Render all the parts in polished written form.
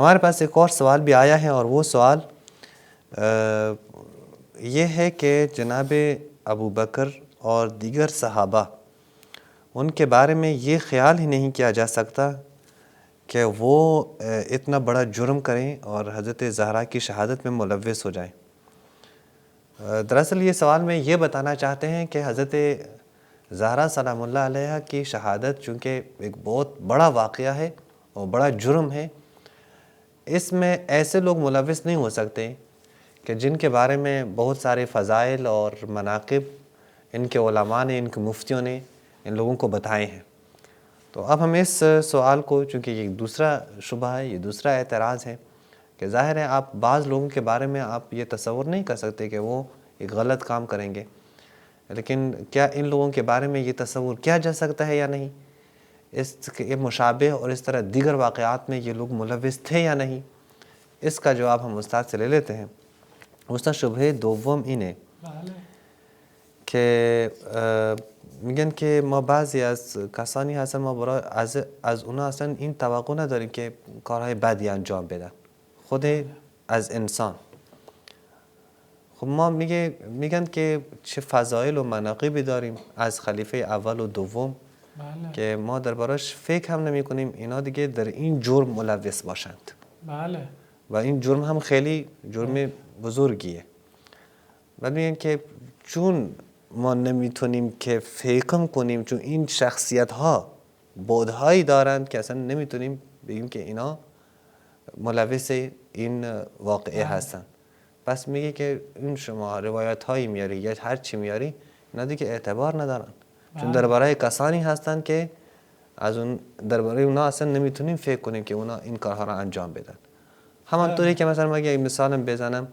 ہمارے پاس ایک اور سوال بھی آیا ہے، اور وہ سوال یہ ہے کہ جناب ابو بکر اور دیگر صحابہ، ان کے بارے میں یہ خیال ہی نہیں کیا جا سکتا کہ وہ اتنا بڑا جرم کریں اور حضرت زہرا کی شہادت میں ملوث ہو جائیں۔ دراصل یہ سوال میں یہ بتانا چاہتے ہیں کہ حضرت زہرا سلام اللہ علیہ کی شہادت چونکہ ایک بہت بڑا واقعہ ہے اور بڑا جرم ہے، اس میں ایسے لوگ ملوث نہیں ہو سکتے کہ جن کے بارے میں بہت سارے فضائل اور مناقب ان کے علماء نے، ان کے مفتیوں نے ان لوگوں کو بتائے ہیں۔ تو اب ہم اس سوال کو، چونکہ یہ دوسرا شبہ ہے، یہ دوسرا اعتراض ہے کہ ظاہر ہے آپ بعض لوگوں کے بارے میں آپ یہ تصور نہیں کر سکتے کہ وہ ایک غلط کام کریں گے، لیکن کیا ان لوگوں کے بارے میں یہ تصور کیا جا سکتا ہے یا نہیں؟ اس کے مشابہ اور اس طرح دیگر واقعات میں یہ لوگ ملوث تھے یا نہیں؟ اس کا جواب ہم استاد سے لے لیتے ہیں۔ استاد شبه دوم اینه که میگن که ما بعضی از کسانی هستن ما برای از اونا اصلا این توقع نداریم که کارهای بدی انجام بدن، خود از انسان. خب ما میگن که چه فضایل و مناقبی داریم از خلیفه اول و دوم که ما دربارش فکر هم نمی کنیم اینا دیگه در این جرم ملوث باشند. بله. و این جرم هم خیلی جرم بزرگیه. ولی میگن که چون ما نمیتونیم که فکر کنیم، چون این شخصیت ها بعدهایی دارند که اصلا نمیتونیم بگیم که اینا ملوث این واقعه هستن. پس میگه که این شما روایت هایی میاری یا هر چی میاری اینا دیگه اعتبار ندارن، چون درباره کسانی هستن که از اون درباره اونا اصلا نمیتونیم فکر کنیم که اونا این کارها را انجام بدن. همانطوری که مثلا من یک مثالم بزنم،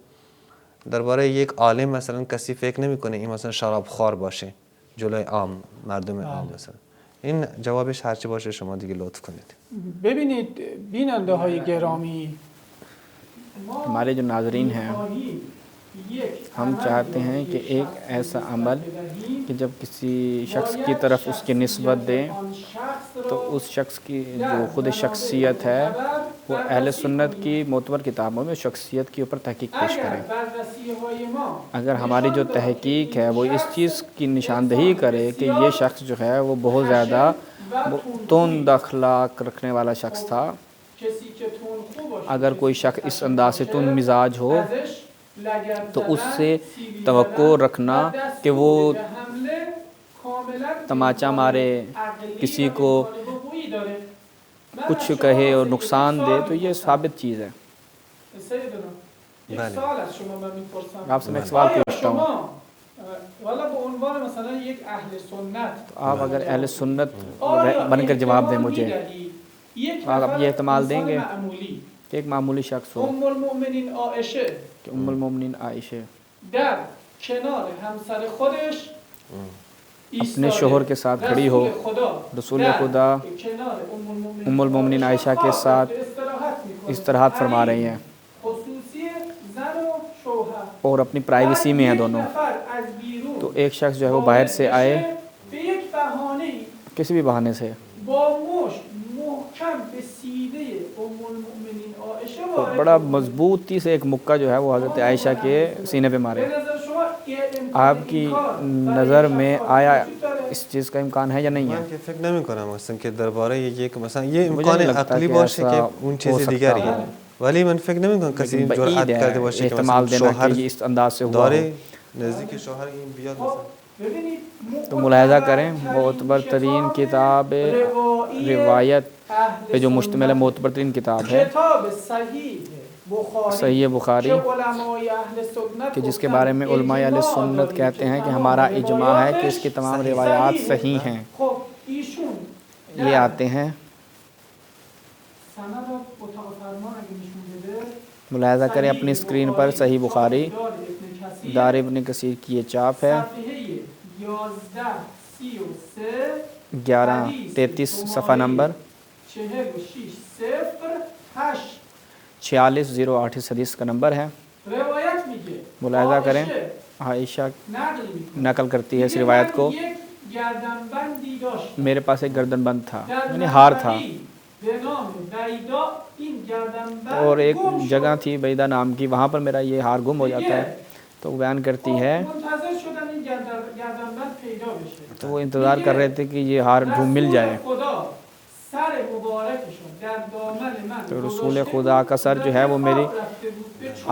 درباره یک عالم مثلا کسی فکر نمیکنه این مثلا شراب خوار باشه جلوی عام مردم عام مثلا. این جوابش هرچی باشه شما دیگه لطف کنید. ببینید بیننده های گرامی، ہمارے جو ناظرین ہیں، ہم چاہتے ہیں کہ ایک ایسا عمل کہ جب کسی شخص کی طرف اس کی نسبت دیں تو اس شخص کی جو خود شخصیت ہے وہ اہل سنت کی معتبر کتابوں میں شخصیت کے اوپر تحقیق پیش کریں۔ اگر ہماری جو تحقیق ہے وہ اس چیز کی نشاندہی کرے کہ یہ شخص جو ہے وہ بہت زیادہ تند اخلاق رکھنے والا شخص تھا، اگر کوئی شخص اس انداز سے تند مزاج ہو تو اس سے توقع رکھنا کہ وہ تماچا مارے، کسی کو کچھ کہے اور نقصان دے، تو یہ ثابت چیز ہے۔ آپ سے میں ایک سوال پوچھتا ہوں، تو آپ اگر اہل سنت بن کر جواب دیں مجھے، آپ یہ احتمال دیں گے کہ ایک معمولی شخص ہو کہ ام المومنین عائشہ اپنے شوہر کے ساتھ کھڑی ہو، رسول خدا ام المومنین عائشہ کے ساتھ استراحت فرما رہی ہیں اور اپنی پرائیویسی میں ہیں دونوں، تو ایک شخص جو ہے وہ باہر سے آئے کسی بھی بہانے سے اور بڑا مضبوطی سے ایک مکہ جو ہے وہ حضرت عائشہ کے سینے پہ مارے، آپ کی نظر میں آیا اس چیز کا امکان ہے یا نہیں ہے؟ من فکر نمی کنم مثلا که درباره یک مثلا یه امکان عقلی باشه که اون چیز دیگری ہے، ولی من فکر نمی کنم کسی این جرأت کرده باشه که مثلا شوهر اس انداز سے داره نزدیک شوهر این بیاد مثلا. تو ملاحظہ کریں، معتبر ترین کتاب روایت پہ جو مشتمل ہے، معتبر ترین کتاب ہے صحیح بخاری، کہ جس کے بارے میں علماء اہل سنت کہتے ہیں کہ ہمارا اجماع ہے کہ اس کی تمام روایات صحیح ہیں۔ یہ آتے ہیں، ملاحظہ کریں اپنی اسکرین پر، صحیح بخاری دار ابن کثیر کی یہ چاپ ہے، 1133 صفحہ نمبر 4608 اس حدیث کا نمبر ہے۔ ملاحظہ کریں، عائشہ نقل کرتی ہے اس روایت کو، میرے پاس ایک گردن بند تھا، یعنی ہار تھا، این گردنبند اور ایک گم شد. جگہ تھی بیدا نام کی، وہاں پر میرا یہ ہار گم ہو جاتا ہے. تو وہ بیان کرتی ہے منتظر شدن این گردنبند پیدا بشه. تو وہ انتظار کر رہے تھے کہ یہ ہار مل جائے. خدا سر مبارکشون در دامن من تو رسول خدا کا سر جو ہے وہ میری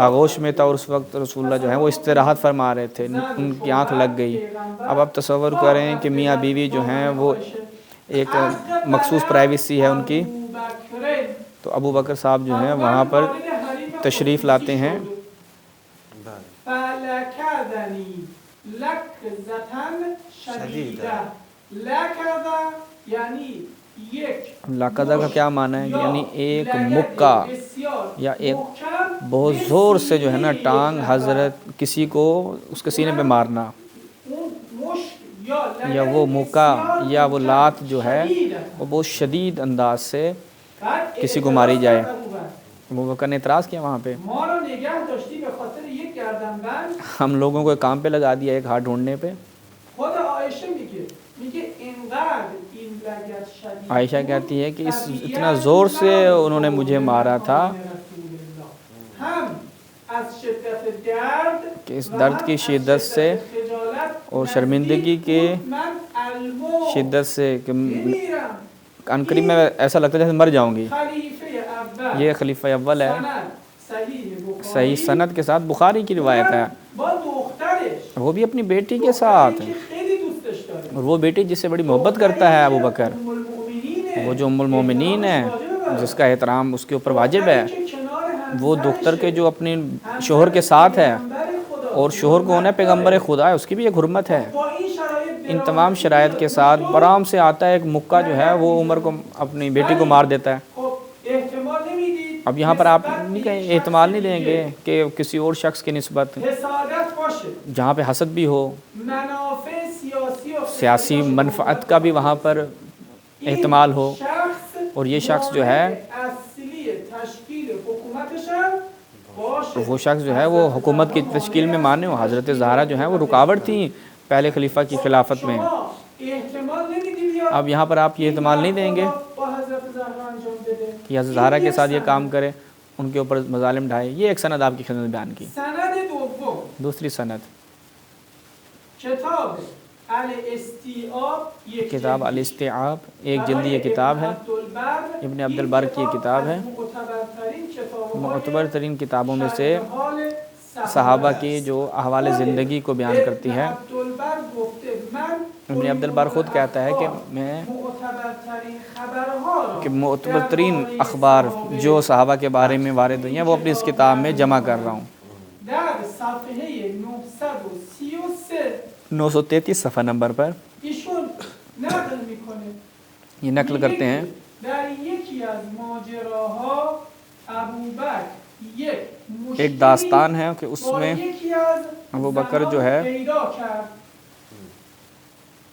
آغوش میں تھا، اور اس وقت رسول اللہ جو ہے وہ استراحت فرما رہے تھے، ان کی آنکھ لگ گئی. اب آپ تصور کریں کہ میاں بیوی جو ہیں وہ ایک مخصوص پرائیویسی ہے ان کی. تو ابو بکر صاحب جو ہیں وہاں پر تشریف لاتے ہیں. فلکدنی لکزتن شدیده. لکده یعنی یک لاقدہ کا کیا معنی ہے؟ یعنی ایک مکہ یا ایک بہت زور سے جو ہے نا ٹانگ حضرت کسی کو اس کے سینے پہ مارنا، یا وہ مکہ یا وہ لات جو ہے وہ بہت شدید انداز سے کسی کو ماری جائے. ابو بکر نے اعتراض کیا وہاں پہ، ما رو نگه داشتی به خاطر یک گردنبند. ہم لوگوں کو ایک کام پہ لگا دیا ایک ہاتھ ڈھونڈنے پہ. خود عایشه میگه اینقدر این لگد شدید. عائشہ کہتی ہے کہ اس اتنا زور سے انہوں نے مجھے مارا تھا ہم از شدت درد کہ اس درد کی شدت سے اور شرمندگی کے من الموت شدت سے کہ میرم. عنقریب میں ایسا لگتا ہے جیسے مر جاؤں گی. خلیفه اول یہ خلیفہ اول ہے، سند صحیح بخاری صحیح سند کے ساتھ بخاری کی روایت ہے. با دخترش وہ بھی اپنی بیٹی کے ساتھ، که خیلی دوستش داره. اور وہ بیٹی جس سے بڑی محبت کرتا ہے ابو بکر، ام المؤمنین وہ جو ام المومنین ہے جس کا احترام اس کے اوپر واجب ہے، که کنار هم وہ دختر کے جو اپنے شوہر کے ساتھ ہے، پیغمبر خدا اور شوہر کون ہے؟ پیغمبر خدا ہے، اس کی بھی ایک حرمت ہے. با این شرایط ان تمام شرائط کے ساتھ برام سے آتا ہے ایک مکہ جو ہے وہ عمر کو اپنی بیٹی کو مار دیتا ہے. خب احتمال نمیدید اب یہاں پر آپ نہیں کہیں احتمال نہیں دیں گے کہ کسی اور شخص کی نسبت حسادت باشه، جہاں پہ حسد بھی ہو، منافع سیاسی و سیاسی منفعت کا بھی وہاں پر احتمال ہو، شخص اور یہ شخص جو ہے اصلی تشکیل حکومتش هم باشه. وہ شخص جو ہے وہ حکومت کی تشکیل میں مانے ہو. حضرت زہرا جو ہیں وہ رکاوٹ تھیں پہلے خلیفہ کی خلافت میں. شما احتمال نمیدید یا اب یہاں پر آپ یہ احتمال نہیں دیں گے با حضرت زهرا انجام بده. کہ حضرت زہرا کے ساتھ یہ کام کرے، ان کے اوپر مظالم ڈھائے. یہ ایک سند آپ کی خدمت میں بیان کی. سند دوم دوسری سند کتاب الاستیعاب یک کتاب جلد. الاستیعاب، ایک جلدی یہ کتاب ہے. عبدالبر ابن عبد البر کی یہ کتاب ہے. معتبرترین کتاب‌های معتبر ترین کتابوں میں سے شرح حال صحابہ کی جو احوال زندگی کو بیان کرتی ہے. عبدالبر گفته من ابن عبد البر خود کہتا ہے کہ میں معتبرترین خبرها را کہ معتبر ترین اخبار جو صحابہ کے بارے میں وارد ہوئی ہیں وہ اپنی اس کتاب میں جمع کر رہا ہوں. در صفحه 933 933 صفحہ نمبر پر ایشون نقل میکنه، یہ نقل کرتے ہیں در یکی از ماجراها ابوبکر یک مشکلی ایک داستان ہے کہ اس با میں یکی از ابو بکر جو ہے پیدا کرد،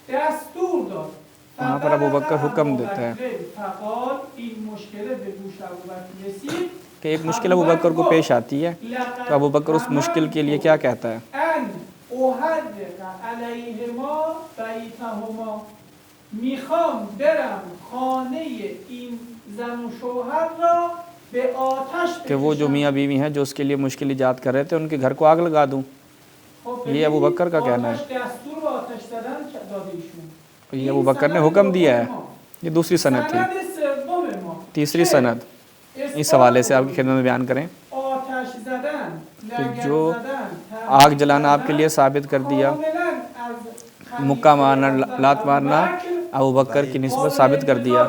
دستور داد. وہاں پر ابو بکر حکم دیتا ہے فقال این مشکل به گوش ابوبکر رسید کہ ایک مشکل ابو بکر کو پیش آتی ہے، تو ابو بکر اس مشکل کے لیے کیا کہتا ہے؟ ان احرق علیهما بیتهما، میخوام برم خانه این زن و شوهر را به آتش کہ وہ جو میاں بیوی ہیں جو اس کے لیے مشکل ایجاد کر رہے تھے ان کے گھر کو آگ لگا دوں. یہ ابو بکر کا کہنا ہے. دستور آتش زدن داده ایشون. یہ ابو بکر نے حکم دیا ہے. یہ دوسری سند تھی. سند سوم ما تیسری سند اس حوالے سے آپ کی خدمت میں بیان کریں آتش زدن، کہ لگن جو زدن، آگ جلانا آپ کے لیے ثابت کر دیا، کاملاً از مکہ مارنا، لات مارنا ابو بکر کی نسبت ثابت کر دیا.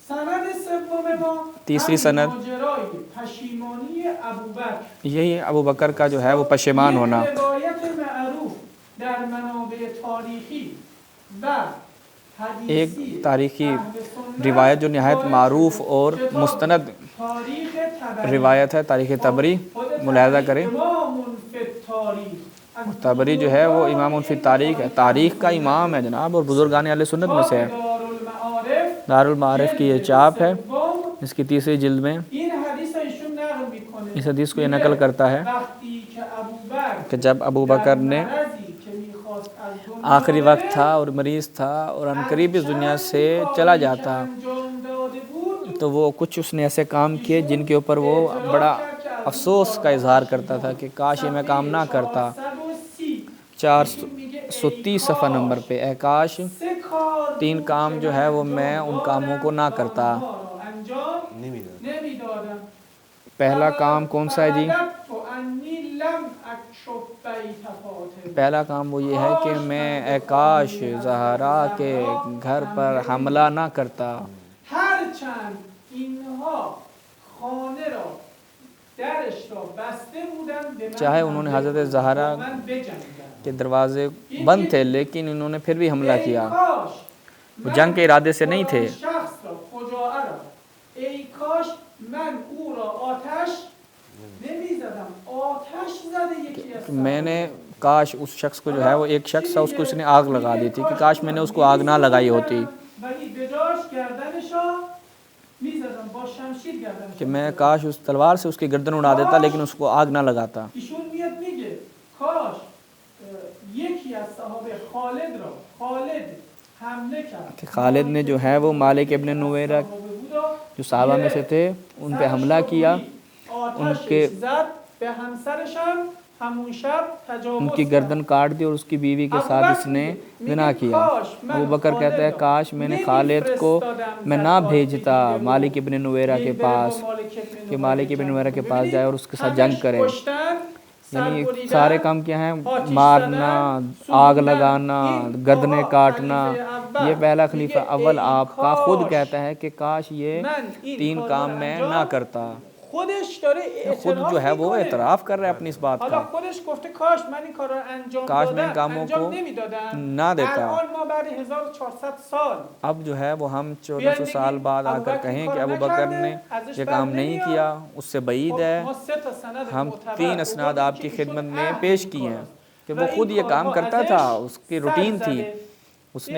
سند سوم ما تیسری سند ماجرای پشیمانی ابوبکر، یہی ابو بکر کا جو ہے وہ پشیمان ہونا. روایت معروف در منابع تاریخی و ایک حدیثی تاریخی اہل سنت روایت جو نہایت معروف اور مستند تاریخ طبری. روایت ہے تاریخ طبری. ملاحظہ کریں امام فی التاریخ، طبری جو ہے وہ امام فی تاریخ ہے، تاریخ کا امام ہے جناب، اور بزرگان اہل سنت میں سے ہے. دارالمعارف دارالمعارف کی یہ چاپ ہے، سوم. اس کی تیسری جلد میں این حدیث ایشون نقل میکنه اس حدیث کو یہ نقل کرتا ہے وقتی که ابوبکر کہ جب ابو بکر نے مرضی که میخواست از دنیا آخری وقت تھا اور مریض تھا اور عنقریب اس دنیا سے چلا جاتا، انجام داده بود تو وہ کچھ اس نے ایسے کام کیے جن کے اوپر وہ بڑا افسوس کا اظہار کرتا تھا کہ کاش یہ میں کام نہ کرتا. 430 صفحہ نمبر پہ اے کاش 3 کام جو ہے وہ میں ان کاموں کو نہ کرتا. پہلا کام کون سا ہے جی؟ پہلا کام وہ یہ ہے کہ میں اے کاش زہرا کے گھر پر حملہ نہ کرتا. چاہے انہوں نے حضرت زہرا کے دروازے بند تھے لیکن انہوں نے پھر بھی حملہ کیا. وہ جنگ کے ارادے سے نہیں تھے. میں نے کاش اس شخص کو جو ہے وہ ایک شخص تھا اس کو اس نے آگ لگا دی تھی کہ کاش میں نے اس کو آگ نہ لگائی ہوتی کہ میں کاش اس تلوار سے اس کی گردن اڑا دیتا لیکن اس کو آگ نہ لگاتا. کہ خالد نے جو ہے وہ مالک ابن نویرہ جو صحابہ میں سے تھے ان پہ حملہ کیا, ان کی گردن کاٹ دی اور اس کی بیوی کے ساتھ اس نے زنا کیا. ابو بکر کہتا ہے کاش میں نے خالد کو میں نہ بھیجتا مالک ابن نویرہ کے پاس کہ مالک ابن نویرہ کے پاس جائے اور اس کے ساتھ جنگ کرے. یعنی سارے کام کیا ہیں؟ مارنا, آگ لگانا, گردنیں کاٹنا. یہ پہلا خلیفہ اول آپ کا خود کہتا ہے کہ کاش یہ 3 کام میں نہ کرتا. خود جو ہے وہ اعتراف کر رہا ہے اپنی اس بات کا, کاش میں ان کاموں کو نہ دیتا. اب جو ہے وہ ہم 1400 سال بعد آ کر کہیں کہ ابو بکر نے یہ کام نہیں کیا, اس سے بعید ہے. ہم 3 اسناد آپ کی خدمت میں پیش کیے ہیں کہ وہ خود یہ کام کرتا تھا, اس کی روٹین تھی.